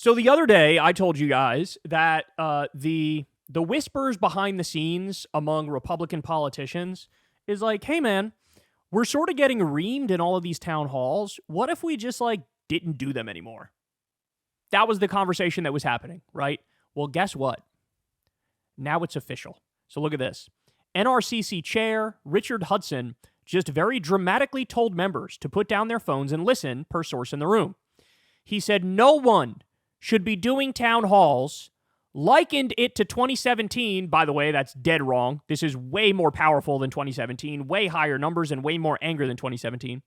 So the other day, I told you guys that the whispers behind the scenes among Republican politicians is like, hey man, we're sort of getting reamed in all of these town halls. What if we just didn't do them anymore? That was the conversation that was happening, right? Well, guess what? Now it's official. So look at this. NRCC Chair Richard Hudson just very dramatically told members to put down their phones and listen, per source in the room. He said no one should be doing town halls, likened it to 2017. By the way, that's dead wrong. This is way more powerful than 2017, way higher numbers and way more anger than 2017.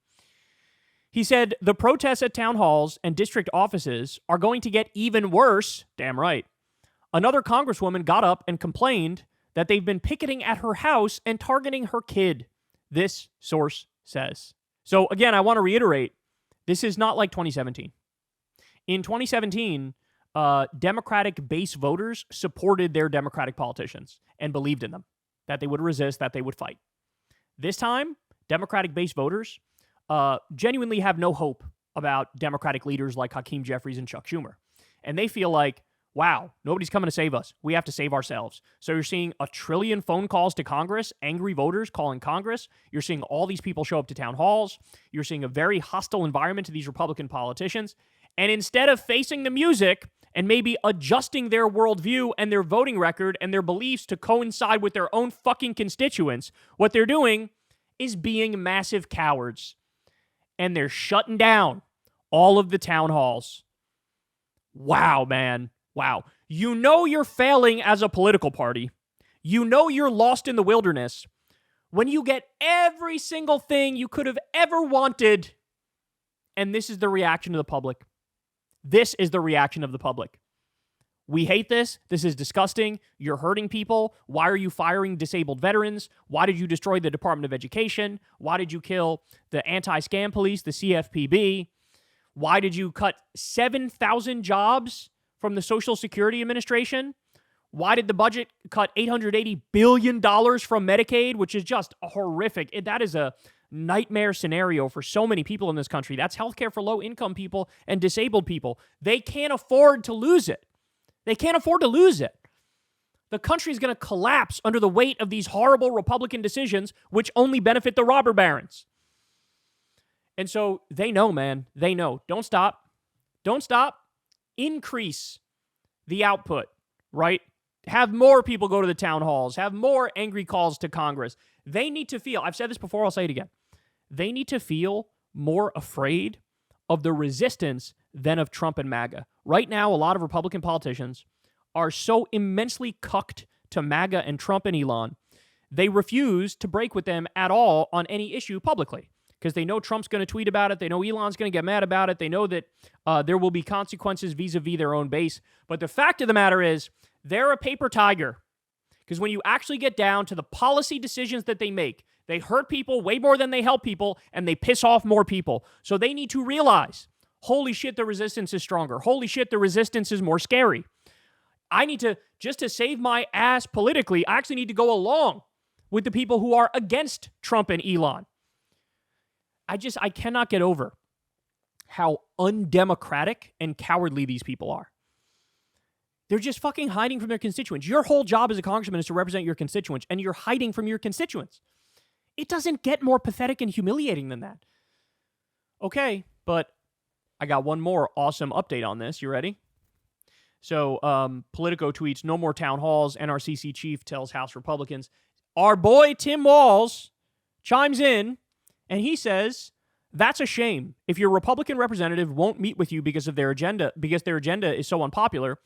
He said the protests at town halls and district offices are going to get even worse. Damn right. Another congresswoman got up and complained that they've been picketing at her house and targeting her kid. This source says. So again, I want to reiterate, this is not like 2017. In 2017, Democratic base voters supported their Democratic politicians and believed in them, that they would resist, that they would fight. This time, Democratic base voters genuinely have no hope about Democratic leaders like Hakeem Jeffries and Chuck Schumer. And they feel like, wow, nobody's coming to save us. We have to save ourselves. So you're seeing 1 trillion phone calls to Congress, angry voters calling Congress. You're seeing all these people show up to town halls. You're seeing a very hostile environment to these Republican politicians. And instead of facing the music and maybe adjusting their worldview and their voting record and their beliefs to coincide with their own fucking constituents, what they're doing is being massive cowards. And they're shutting down all of the town halls. Wow, man. Wow. You know you're failing as a political party. You know you're lost in the wilderness when you get every single thing you could have ever wanted. And this is the reaction of the public. This is the reaction of the public. We hate this. This is disgusting. You're hurting people. Why are you firing disabled veterans? Why did you destroy the Department of Education? Why did you kill the anti-scam police, the CFPB? Why did you cut 7,000 jobs from the Social Security Administration? Why did the budget cut $880 billion from Medicaid, which is just horrific? That is a nightmare scenario for so many people in this country. That's healthcare for low-income people and disabled people. They can't afford to lose it. They can't afford to lose it. The country is going to collapse under the weight of these horrible Republican decisions, which only benefit the robber barons. And so they know, man. They know. Don't stop. Don't stop. Increase the output, right? Have more people go to the town halls. Have more angry calls to Congress. They need to feel, I've said this before, I'll say it again. They need to feel more afraid of the resistance than of Trump and MAGA. Right now, a lot of Republican politicians are so immensely cucked to MAGA and Trump and Elon, they refuse to break with them at all on any issue publicly because they know Trump's going to tweet about it. They know Elon's going to get mad about it. They know that there will be consequences vis-a-vis their own base. But the fact of the matter is, they're a paper tiger. Because when you actually get down to the policy decisions that they make, they hurt people way more than they help people, and they piss off more people. So they need to realize, holy shit, the resistance is stronger. Holy shit, the resistance is more scary. I need to, just to save my ass politically, I actually need to go along with the people who are against Trump and Elon. I cannot get over how undemocratic and cowardly these people are. They're just fucking hiding from their constituents. Your whole job as a congressman is to represent your constituents, and you're hiding from your constituents. It doesn't get more pathetic and humiliating than that. Okay, but I got one more awesome update on this. You ready? So, Politico tweets, no more town halls. NRCC chief tells House Republicans. Our boy Tim Walz chimes in, and he says, that's a shame. If your Republican representative won't meet with you because their agenda is so unpopular,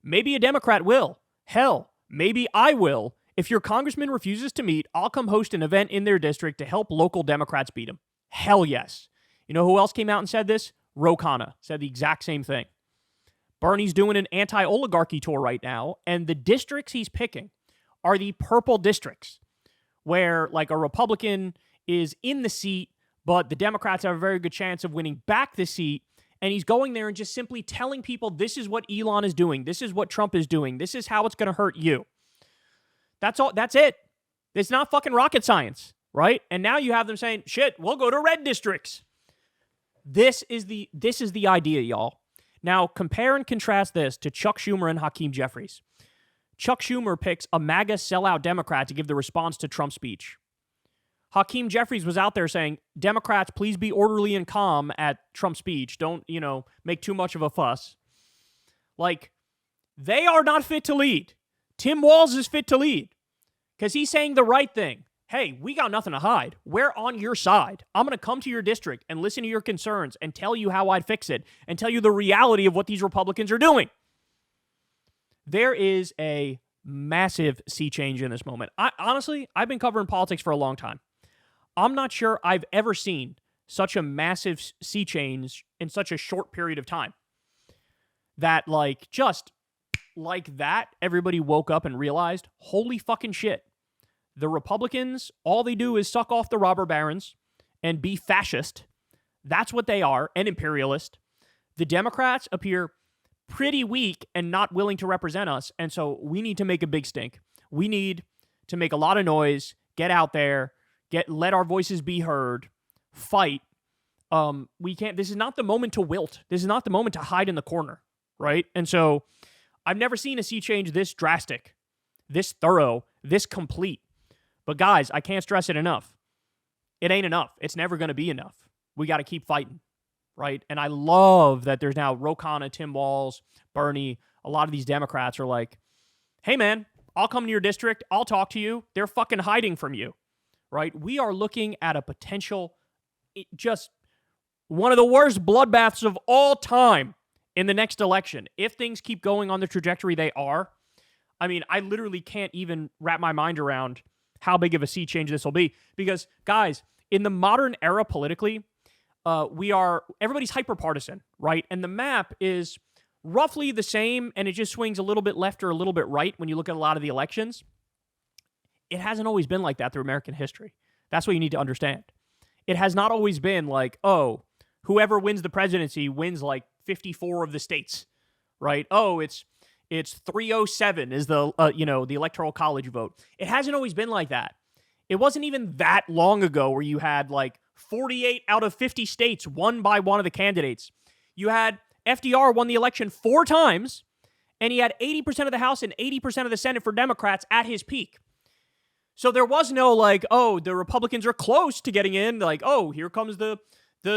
maybe a Democrat will. Hell, maybe I will. If your congressman refuses to meet, I'll come host an event in their district to help local Democrats beat him. Hell yes. You know who else came out and said this? Ro Khanna said the exact same thing. Bernie's doing an anti-oligarchy tour right now, and the districts he's picking are the purple districts, where like a Republican is in the seat, but the Democrats have a very good chance of winning back the seat. And he's going there and just simply telling people, this is what Elon is doing. This is what Trump is doing. This is how it's going to hurt you. That's all. That's it. It's not fucking rocket science, right? And now you have them saying, shit, we'll go to red districts. This is the idea, y'all. Now, compare and contrast this to Chuck Schumer and Hakeem Jeffries. Chuck Schumer picks a MAGA sellout Democrat to give the response to Trump's speech. Hakeem Jeffries was out there saying, Democrats, please be orderly and calm at Trump's speech. Don't, make too much of a fuss. Like, they are not fit to lead. Tim Walz is fit to lead because he's saying the right thing. Hey, we got nothing to hide. We're on your side. I'm going to come to your district and listen to your concerns and tell you how I'd fix it and tell you the reality of what these Republicans are doing. There is a massive sea change in this moment. I've been covering politics for a long time. I'm not sure I've ever seen such a massive sea change in such a short period of time. That, just like that, everybody woke up and realized, holy fucking shit. The Republicans, all they do is suck off the robber barons and be fascist. That's what they are, and imperialist. The Democrats appear pretty weak and not willing to represent us, and so we need to make a big stink. We need to make a lot of noise, get out there, let our voices be heard, fight. This is not the moment to wilt. This is not the moment to hide in the corner, right? And so I've never seen a sea change this drastic, this thorough, this complete. But guys, I can't stress it enough. It ain't enough. It's never going to be enough. We got to keep fighting, right? And I love that there's now Ro Khanna, Tim Walz, Bernie. A lot of these Democrats are like, hey, man, I'll come to your district. I'll talk to you. They're fucking hiding from you, right? We are looking at a potential, just one of the worst bloodbaths of all time in the next election. If things keep going on the trajectory they are, I mean, I literally can't even wrap my mind around how big of a sea change this will be. Because, guys, in the modern era politically, everybody's hyper-partisan, right? And the map is roughly the same, and it just swings a little bit left or a little bit right when you look at a lot of the elections. It hasn't always been like that through American history. That's what you need to understand. It has not always been like, oh, whoever wins the presidency wins 54 of the states, right? Oh, it's 307 is the electoral college vote. It hasn't always been like that. It wasn't even that long ago where you had 48 out of 50 states won by one of the candidates. You had FDR won the election 4 times, and he had 80% of the House and 80% of the Senate for Democrats at his peak. So there was no the Republicans are close to getting in. Here comes the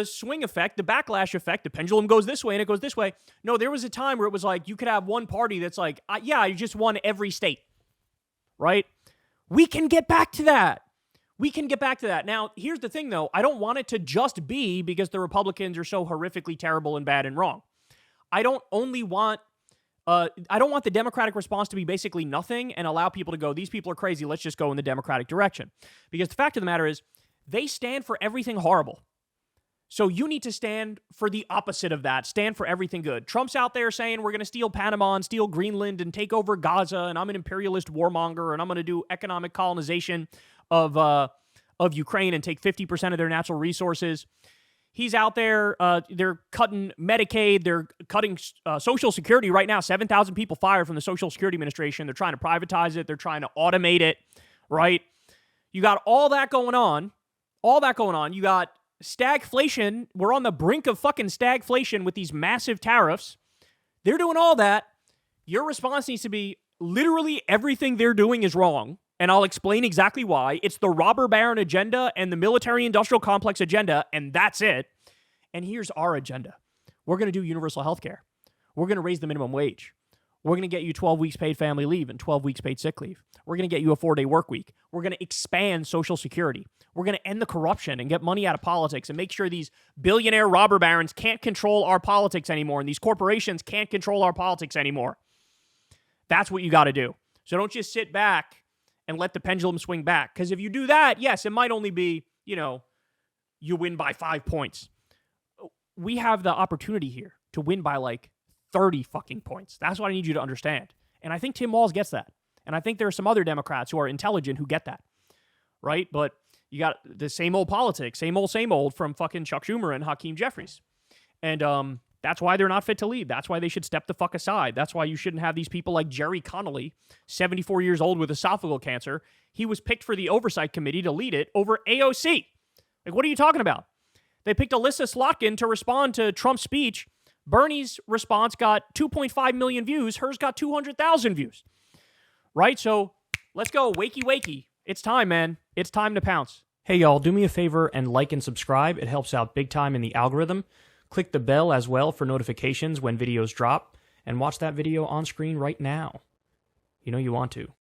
swing effect, the backlash effect, the pendulum goes this way and it goes this way. No, there was a time where it was you could have one party that's I just won every state, right? We can get back to that. Now, here's the thing, though. I don't want it to just be because the Republicans are so horrifically terrible and bad and wrong. I don't want the Democratic response to be basically nothing and allow people to go, these people are crazy, let's just go in the Democratic direction. Because the fact of the matter is, they stand for everything horrible. So you need to stand for the opposite of that. Stand for everything good. Trump's out there saying we're going to steal Panama and steal Greenland and take over Gaza, and I'm an imperialist warmonger, and I'm going to do economic colonization of Ukraine and take 50% of their natural resources. He's out there. They're cutting Medicaid. They're cutting Social Security right now. 7,000 people fired from the Social Security Administration. They're trying to privatize it. They're trying to automate it, right? You got all that going on. You got stagflation. We're on the brink of fucking stagflation with these massive tariffs. They're doing all that. Your response needs to be literally everything they're doing is wrong. And I'll explain exactly why. It's the robber baron agenda and the military-industrial complex agenda, and that's it. And here's our agenda. We're going to do universal health care. We're going to raise the minimum wage. We're going to get you 12 weeks paid family leave and 12 weeks paid sick leave. We're going to get you a 4-day work week. We're going to expand Social Security. We're going to end the corruption and get money out of politics and make sure these billionaire robber barons can't control our politics anymore and these corporations can't control our politics anymore. That's what you got to do. So don't just sit back and let the pendulum swing back. Because if you do that, yes, it might only be, you win by 5 points. We have the opportunity here to win by 30 fucking points. That's what I need you to understand. And I think Tim Walz gets that. And I think there are some other Democrats who are intelligent who get that. Right? But you got the same old politics, same old from fucking Chuck Schumer and Hakeem Jeffries. And that's why they're not fit to lead. That's why they should step the fuck aside. That's why you shouldn't have these people like Jerry Connolly, 74 years old with esophageal cancer. He was picked for the oversight committee to lead it over AOC. What are you talking about? They picked Alyssa Slotkin to respond to Trump's speech Bernie's response got 2.5 million views. Hers got 200,000 views. Right? So let's go. Wakey, wakey. It's time, man. It's time to pounce. Hey, y'all, do me a favor and like and subscribe. It helps out big time in the algorithm. Click the bell as well for notifications when videos drop. And watch that video on screen right now. You know you want to.